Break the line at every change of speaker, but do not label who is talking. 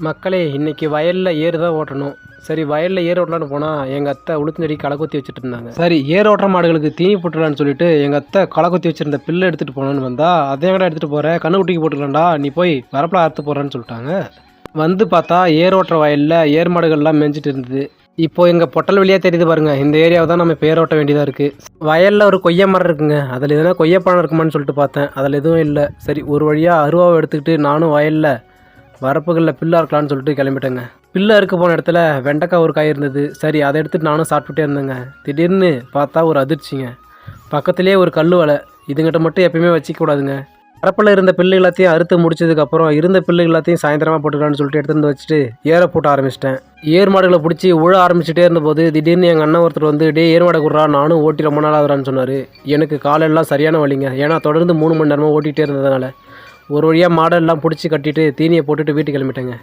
மக்களே இன்னைக்கு வயலில் ஏறு தான் ஓட்டணும். சரி வயலில் ஏர் ஓட்டலான்னு போனால் எங்கள் அத்தை உளுத்தஞ்செடி களை கொத்தி வச்சுட்டு இருந்தாங்க. சரி ஏர் ஓட்டுற மாடுகளுக்கு தீனி போட்டுடலான்னு சொல்லிட்டு எங்கள் அத்தை களை கொத்தி வச்சிருந்த பில்லை எடுத்துகிட்டு போகணுன்னு வந்தால் அதே கடை எடுத்துகிட்டு போகிறேன் கண்ணுக்குட்டிக்கு போட்டுக்கலாம்டா நீ போய் வரப்பில் அறுத்து போடுறேன்னு சொல்லிட்டாங்க. வந்து பார்த்தா ஏர் ஓட்டுற வயலில் ஏர் மாடுகள்லாம் மேய்ஞ்சிட்டு இருந்தது. இப்போ எங்கள் பொட்டல் வெளியாக தெரியுது பாருங்க, இந்த ஏரியாவை தான் நம்ம பேர் ஓட்ட வேண்டியதாக இருக்குது. வயலில் ஒரு கொய்யா மரம் இருக்குங்க, அதில் எதனா கொய்யாப்பழம் இருக்குமான்னு சொல்லிட்டு பார்த்தேன், அதில் எதுவும் இல்லை. சரி ஒரு வழியாக அருவாவை எடுத்துக்கிட்டு நானும் வயலில் வரப்புகளில் பில்லு அறுக்கலான்னு சொல்லிட்டு கிளம்பிட்டேங்க. பில்லு அறுக்க போன இடத்துல வெண்டைக்காய் ஒரு காய் இருந்தது. சரி அதை எடுத்துகிட்டு நானும் சாப்பிட்டுட்டே இருந்தேங்க. திடீர்னு பார்த்தா ஒரு அதிர்ச்சிங்க. பக்கத்துலேயே ஒரு கல் வலை. இதுங்கிட்ட மட்டும் எப்பயுமே வச்சிக்கூடாதுங்க. வரப்பில் இருந்த பில்லு எல்லாத்தையும் அறுத்து முடிச்சதுக்கப்புறம் இருந்த பில்லு எல்லாத்தையும் சாயந்தரமாக போட்டுக்கலான்னு சொல்லிட்டு எடுத்துகிட்டு வச்சுட்டு ஏரை போட்டு ஆரம்பிச்சிட்டேன். ஏர் மாடுகளை பிடிச்சி உழ ஆரம்பிச்சுட்டே இருந்தபோது திடீர்னு எங்கள் அண்ணன் ஒருத்தர் வந்து டே ஏர் மாடை குடுறா நானும் ஓட்டி ரொம்ப நாள் ஆகுறான்னு சொன்னார். எனக்கு காலெல்லாம் சரியான வலிங்க, ஏன்னா தொடர்ந்து 3 மணி நேரமாக ஓட்டிகிட்டே இருந்ததுனால. ஒரு வழியாக மாடெல்லாம் பிடிச்சி கட்டிட்டு தீனியை போட்டுட்டு வீட்டுக்கு கிளம்பிட்டேங்க.